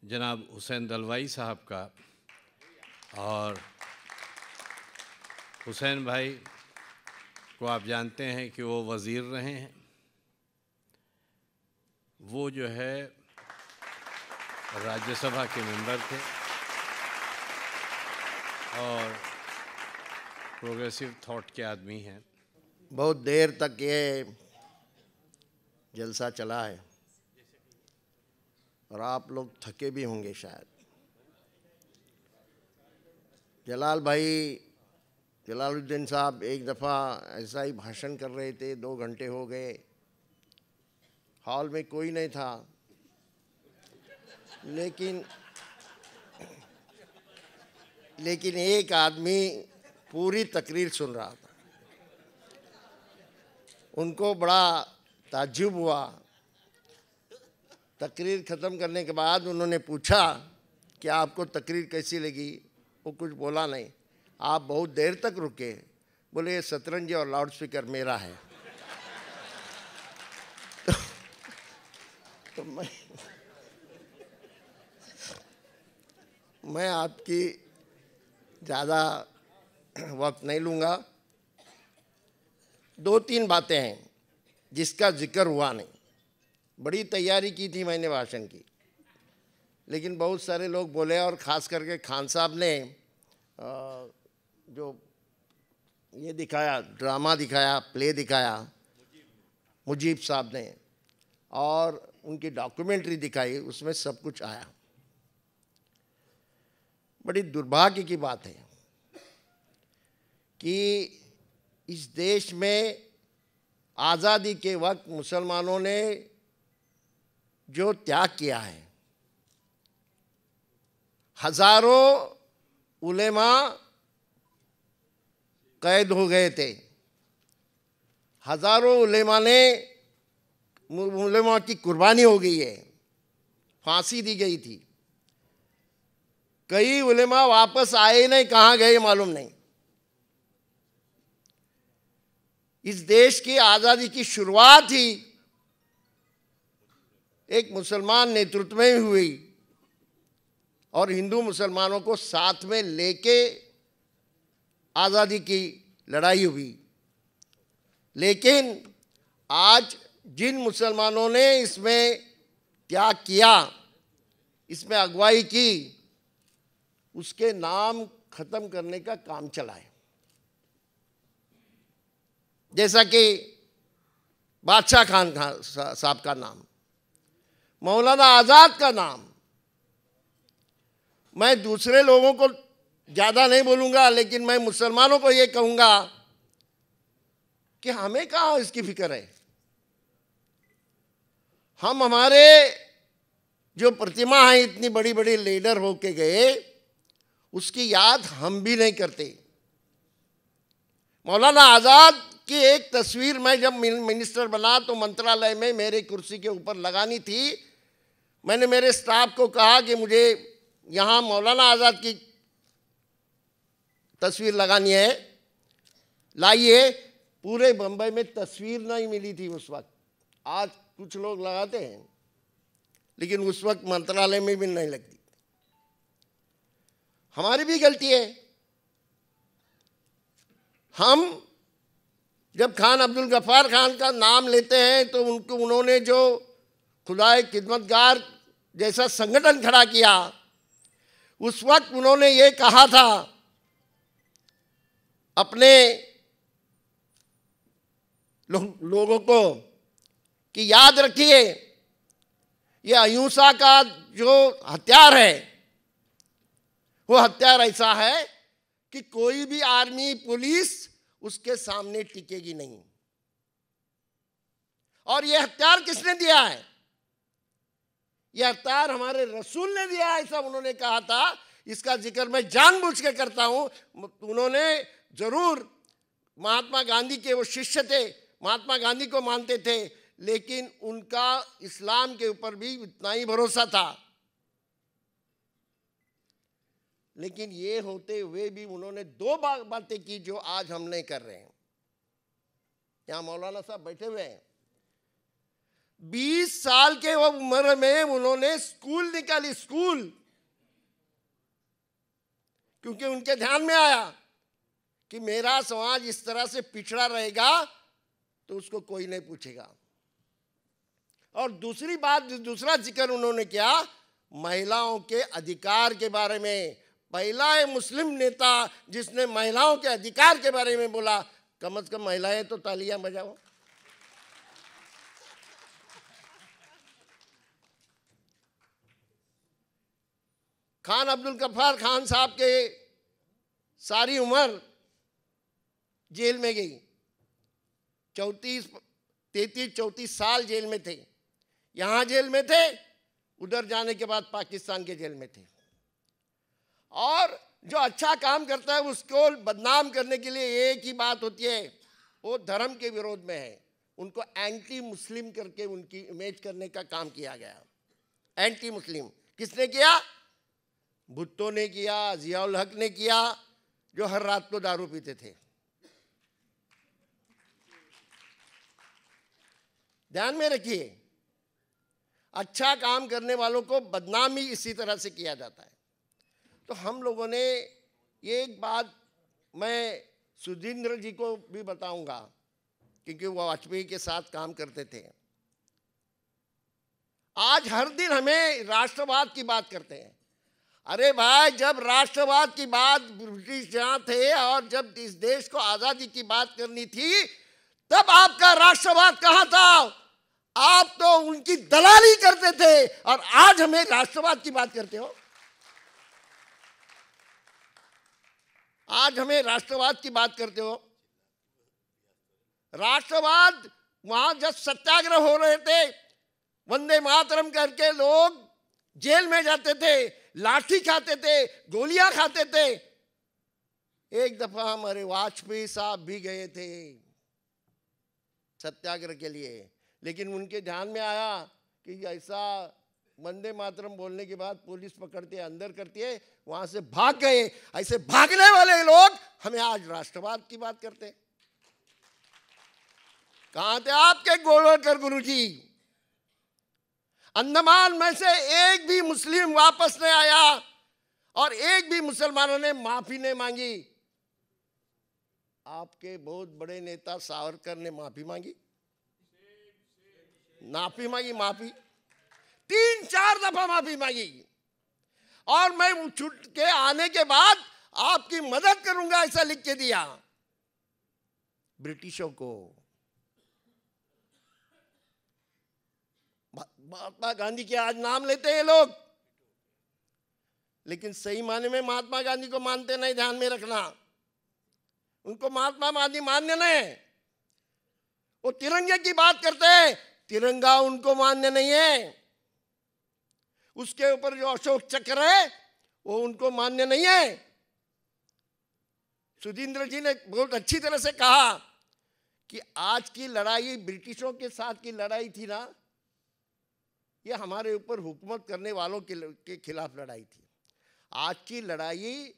जनाब हुसैन दलवाई साहब का। और हुसैन भाई को आप जानते हैं कि वो वज़ीर रहे हैं। वो जो है राज्यसभा के मेंबर थे और प्रोग्रेसिव थॉट के आदमी हैं। बहुत देर तक ये जलसा चला है और आप लोग थके भी होंगे शायद। जलालुद्दीन साहब एक दफ़ा ऐसा ही भाषण कर रहे थे, 2 घंटे हो गए, हॉल में कोई नहीं था, लेकिन एक आदमी पूरी तकरीर सुन रहा था। उनको बड़ा ताज्जुब हुआ। तकरीर ख़त्म करने के बाद उन्होंने पूछा कि आपको तकरीर कैसी लगी। वो कुछ बोला नहीं। आप बहुत देर तक रुके। बोले ये शतरंज और लाउड स्पीकर मेरा है। तो मैं आपकी ज़्यादा वक्त नहीं लूँगा। 2-3 बातें हैं जिसका जिक्र हुआ नहीं। बड़ी तैयारी की थी मैंने भाषण की, लेकिन बहुत सारे लोग बोले और ख़ास करके खान साहब ने जो ये दिखाया, ड्रामा दिखाया, प्ले दिखाया, मुजीब साहब ने, और उनकी डॉक्यूमेंट्री दिखाई, उसमें सब कुछ आया। बड़ी दुर्भाग्य की बात है कि इस देश में आज़ादी के वक्त मुसलमानों ने जो त्याग किया है, हज़ारों उलेमा कैद हो गए थे, हज़ारों उलेमा की कुर्बानी हो गई है, फांसी दी गई थी। कई उलेमा वापस आए नहीं, कहाँ गए मालूम नहीं। इस देश की आज़ादी की शुरुआत ही एक मुसलमान नेतृत्व में हुई और हिंदू मुसलमानों को साथ में लेके आज़ादी की लड़ाई हुई। लेकिन आज जिन मुसलमानों ने इसमें त्याग किया, इसमें अगुवाई की, उसके नाम ख़त्म करने का काम चला है। जैसा कि बादशाह खान साहब का नाम, मौलाना आज़ाद का नाम। मैं दूसरे लोगों को ज़्यादा नहीं बोलूँगा, लेकिन मैं मुसलमानों को ये कहूँगा कि हमें कहाँ इसकी फिक्र है। हम हमारे जो प्रतिमा है, इतनी बड़ी बड़ी लीडर होके गए, उसकी याद हम भी नहीं करते। मौलाना आज़ाद की एक तस्वीर मैं जब मिनिस्टर बना तो मंत्रालय में मेरे कुर्सी के ऊपर लगानी थी। मैंने मेरे स्टाफ को कहा कि मुझे यहाँ मौलाना आज़ाद की तस्वीर लगानी है, लाइए। पूरे बम्बई में तस्वीर नहीं मिली थी उस वक्त। आज कुछ लोग लगाते हैं, लेकिन उस वक्त मंत्रालय में भी नहीं लगती। हमारी भी गलती है। हम जब खान अब्दुल गफ्फार खान का नाम लेते हैं तो उन्होंने जो खुदाए खिदमतगार जैसा संगठन खड़ा किया, उस वक्त उन्होंने ये कहा था अपने लोगों को कि याद रखिए, ये अहिंसा का जो हथियार है, वो हथियार ऐसा है कि कोई भी आर्मी पुलिस उसके सामने टिकेगी नहीं। और ये हथियार किसने दिया है? यह हथियार हमारे रसूल ने दिया है, ऐसा उन्होंने कहा था। इसका जिक्र मैं जानबूझ के करता हूं। उन्होंने जरूर महात्मा गांधी के वो शिष्य थे, महात्मा गांधी को मानते थे, लेकिन उनका इस्लाम के ऊपर भी इतना ही भरोसा था। लेकिन ये होते हुए भी उन्होंने 2 बातें की जो आज हम नहीं कर रहे हैं। यहाँ मौलाना साहब बैठे हुए हैं। 20 साल के वो उम्र में उन्होंने स्कूल निकाली, स्कूल, क्योंकि उनके ध्यान में आया कि मेरा समाज इस तरह से पिछड़ा रहेगा तो उसको कोई नहीं पूछेगा। और दूसरी बात, दूसरा जिक्र उन्होंने किया महिलाओं के अधिकार के बारे में। पहला है मुस्लिम नेता जिसने महिलाओं के अधिकार के बारे में बोला। कम से कम महिलाएं तो तालियां बजाओ। खान अब्दुल गफ्फार खान साहब के सारी उम्र जेल में गई, 33-34 साल जेल में थे। यहाँ जेल में थे, उधर जाने के बाद पाकिस्तान के जेल में थे। और जो अच्छा काम करता है उसको बदनाम करने के लिए एक ही बात होती है, वो धर्म के विरोध में है। उनको एंटी मुस्लिम करके उनकी इमेज करने का काम किया गया। एंटी मुस्लिम किसने किया? भुट्टो ने किया, जियाउल हक ने किया, जो हर रात को दारू पीते थे। ध्यान में रखिए, अच्छा काम करने वालों को बदनाम ही इसी तरह से किया जाता है। तो हम लोगों ने एक बात मैं सुधींद्र जी को भी बताऊंगा, क्योंकि वो वाजपेयी के साथ काम करते थे। आज हर दिन हमें राष्ट्रवाद की बात करते हैं। अरे भाई, जब राष्ट्रवाद की बात ब्रिटिश जहां थे और जब इस देश को आजादी की बात करनी थी, तब आपका राष्ट्रवाद कहां था? आप तो उनकी दलाली करते थे और आज हमें राष्ट्रवाद की बात करते हो। आज हमें राष्ट्रवाद की बात करते हो। राष्ट्रवाद वहां जब सत्याग्रह हो रहे थे, वंदे मातरम करके लोग जेल में जाते थे, लाठी खाते थे, गोलियां खाते थे। एक दफा हमारे वाजपेयी साहब भी गए थे सत्याग्रह के लिए, लेकिन उनके ध्यान में आया कि ऐसा वंदे मातरम बोलने के बाद पुलिस पकड़ती है, अंदर करती है, वहां से भाग गए। ऐसे भागने वाले लोग हमें आज राष्ट्रवाद की बात करते हैं। कहां थे आपके गोलवलकर गुरुजी? अंडमान में से एक भी मुस्लिम वापस नहीं आया और एक भी मुसलमानों ने माफी नहीं मांगी। आपके बहुत बड़े नेता सावरकर ने माफी मांगी, माफी 3-4 दफा माफी मांगी। और मैं छुट के आने के बाद आपकी मदद करूंगा ऐसा लिख के दिया ब्रिटिशों को। महात्मा गांधी के आज नाम लेते हैं लोग, लेकिन सही माने में महात्मा गांधी को मानते नहीं। ध्यान में रखना, उनको महात्मा गांधी मान्य नहीं। वो तिरंगे की बात करते हैं, तिरंगा उनको मान्य नहीं है। उसके ऊपर जो अशोक चक्र है वो उनको मान्य नहीं है। सुधींद्र जी ने बहुत अच्छी तरह से कहा कि आज की लड़ाई ब्रिटिशों के साथ की लड़ाई थी ना, ये हमारे ऊपर हुकूमत करने वालों के खिलाफ लड़ाई थी। आज की लड़ाई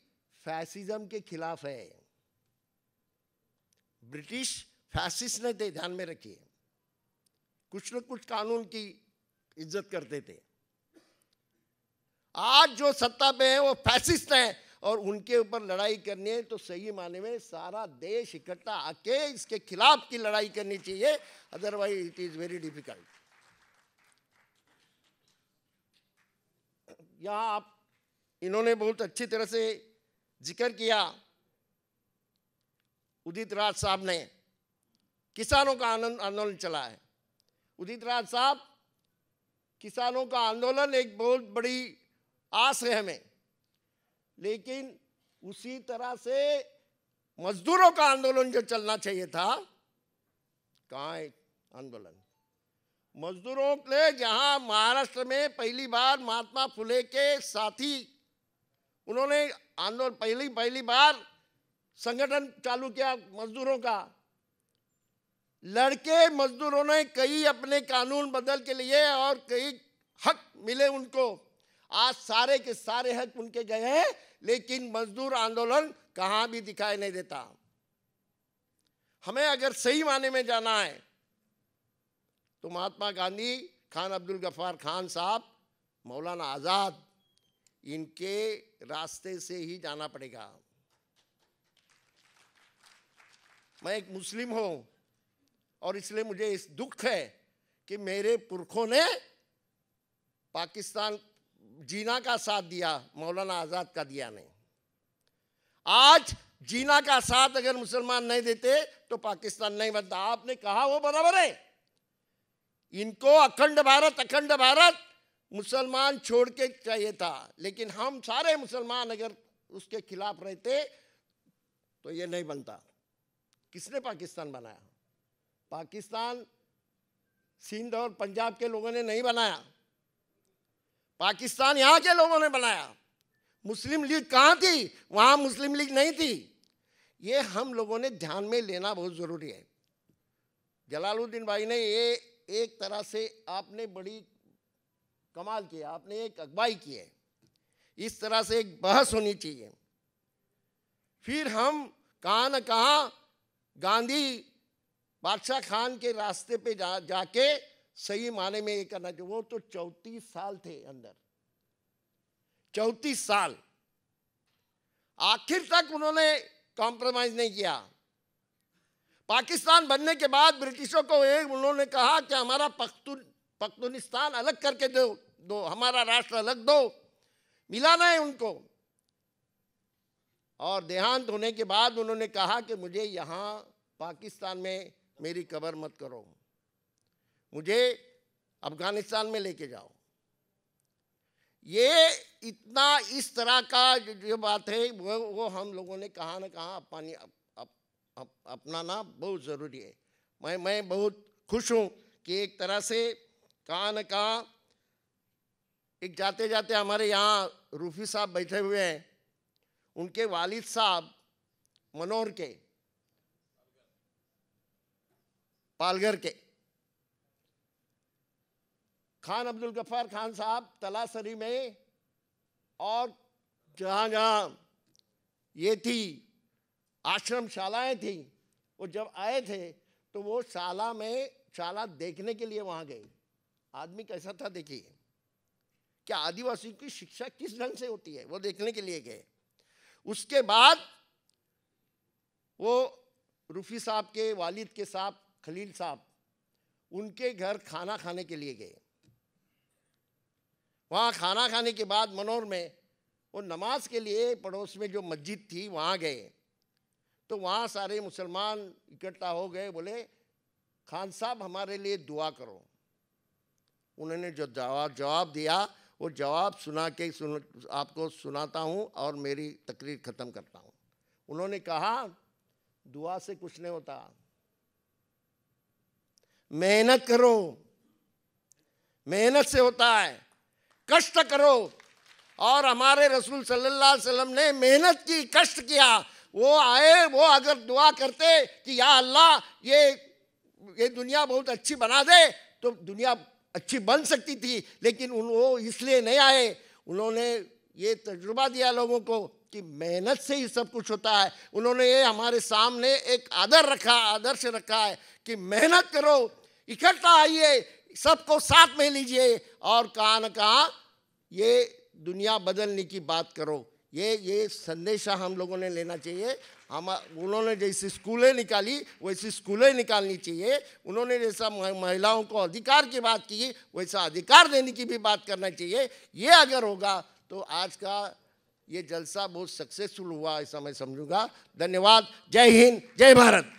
फैसिज्म के खिलाफ है। ब्रिटिश फैसिस्ट नहीं थे, ध्यान में रखिए। कुछ न कुछ कानून की इज्जत करते थे। आज जो सत्ता पे है वो फैसिस्ट हैं और उनके ऊपर लड़ाई करनी है तो सही माने में सारा देश इकट्ठा आके इसके खिलाफ की लड़ाई करनी चाहिए, otherwise it is very difficult. यहाँ आप इन्होंने बहुत अच्छी तरह से जिक्र किया, उदित राज साहब ने किसानों का आंदोलन चला है। उदित राज साहब, किसानों का आंदोलन एक बहुत बड़ी आस है हमें, लेकिन उसी तरह से मजदूरों का आंदोलन जो चलना चाहिए था, कहाँ है आंदोलन? मजदूरों के जहां महाराष्ट्र में पहली बार महात्मा फुले के साथी उन्होंने आंदोलन पहली बार संगठन चालू किया मजदूरों का। लड़के मजदूरों ने कई अपने कानून बदल के लिए और कई हक मिले उनको। आज सारे के सारे हक उनके गए हैं, लेकिन मजदूर आंदोलन कहां भी दिखाई नहीं देता। हमें अगर सही माने में जाना है तो महात्मा गांधी, खान अब्दुल गफ्फार खान साहब, मौलाना आज़ाद, इनके रास्ते से ही जाना पड़ेगा। मैं एक मुस्लिम हूँ और इसलिए मुझे इस दुख है कि मेरे पुरखों ने पाकिस्तान जीना का साथ दिया, मौलाना आज़ाद का दिया नहीं। आज जीना का साथ अगर मुसलमान नहीं देते तो पाकिस्तान नहीं बनता। आपने कहा वो बराबर है, इनको अखंड भारत मुसलमान छोड़ के चाहिए था, लेकिन हम सारे मुसलमान अगर उसके खिलाफ रहते तो ये नहीं बनता। किसने पाकिस्तान बनाया? पाकिस्तान सिंध और पंजाब के लोगों ने नहीं बनाया, पाकिस्तान यहाँ के लोगों ने बनाया। मुस्लिम लीग कहाँ थी? वहाँ मुस्लिम लीग नहीं थी। ये हम लोगों ने ध्यान में लेना बहुत ज़रूरी है। जलालुद्दीन भाई ने ये एक तरह से आपने बड़ी कमाल किया, आपने एक अगवाई की है। इस तरह से एक बहस होनी चाहिए। फिर हम कहाँ न कहाँ गांधी बादशाह खान के रास्ते पे जाके सही माने में ये करना चाहिए। वो तो 34 साल थे अंदर, 34 साल, आखिर तक उन्होंने कॉम्प्रोमाइज नहीं किया। पाकिस्तान बनने के बाद ब्रिटिशों को उन्होंने कहा कि हमारा पख्तूनिस्तान अलग करके दो, हमारा राष्ट्र अलग दो, मिला नहीं उनको। और देहांत होने के बाद उन्होंने कहा कि मुझे यहाँ पाकिस्तान में मेरी कब्र मत करो, मुझे अफगानिस्तान में लेके जाओ। ये इतना इस तरह का जो बात है वो हम लोगों ने कहाँ न कहाँ अपनाना बहुत ज़रूरी है। मैं बहुत खुश हूँ कि एक तरह से कहाँ न कहाँ एक जाते जाते हमारे यहाँ रूफी साहब बैठे हुए हैं, उनके वालिद साहब मनोर के, पालघर के, खान अब्दुल गफ्फार खान साहब तलासरी में और जहाँ जहाँ ये थी आश्रम शालाएँ थी, वो जब आए थे तो वो शाला देखने के लिए वहाँ गए। आदमी कैसा था देखिए, क्या आदिवासी की शिक्षा किस ढंग से होती है, वो देखने के लिए गए। उसके बाद वो रूफी साहब के वालिद के साहब खलील साहब, उनके घर खाना खाने के लिए गए। वहाँ खाना खाने के बाद मनोर में वो नमाज के लिए पड़ोस में जो मस्जिद थी वहाँ गए, तो वहाँ सारे मुसलमान इकट्ठा हो गए। बोले खान साहब हमारे लिए दुआ करो। उन्होंने जो जवाब दिया वो जवाब आपको सुनाता हूँ और मेरी तकरीर ख़त्म करता हूँ। उन्होंने कहा दुआ से कुछ नहीं होता, मेहनत करो, मेहनत से होता है, कष्ट करो। और हमारे रसूल सल्लल्लाहु अलैहि वसल्लम ने मेहनत की, कष्ट किया। वो आए, वो अगर दुआ करते कि या अल्लाह ये दुनिया बहुत अच्छी बना दे, तो दुनिया अच्छी बन सकती थी, लेकिन वो इसलिए नहीं आए। उन्होंने ये तजुर्बा दिया लोगों को कि मेहनत से ही सब कुछ होता है। उन्होंने ये हमारे सामने एक आदर्श रखा है कि मेहनत करो, इकट्ठा आइए, सबको साथ में लीजिए और कहाँ न कहाँ ये दुनिया बदलने की बात करो। ये संदेशा हम लोगों ने लेना चाहिए। उन्होंने जैसी स्कूलें निकाली वैसी स्कूलें निकालनी चाहिए। उन्होंने जैसा महिलाओं को अधिकार की बात की वैसा अधिकार देने की भी बात करना चाहिए। ये अगर होगा तो आज का ये जलसा बहुत सक्सेसफुल हुआ ऐसा मैं समझूंगा। धन्यवाद। जय हिंद, जय भारत।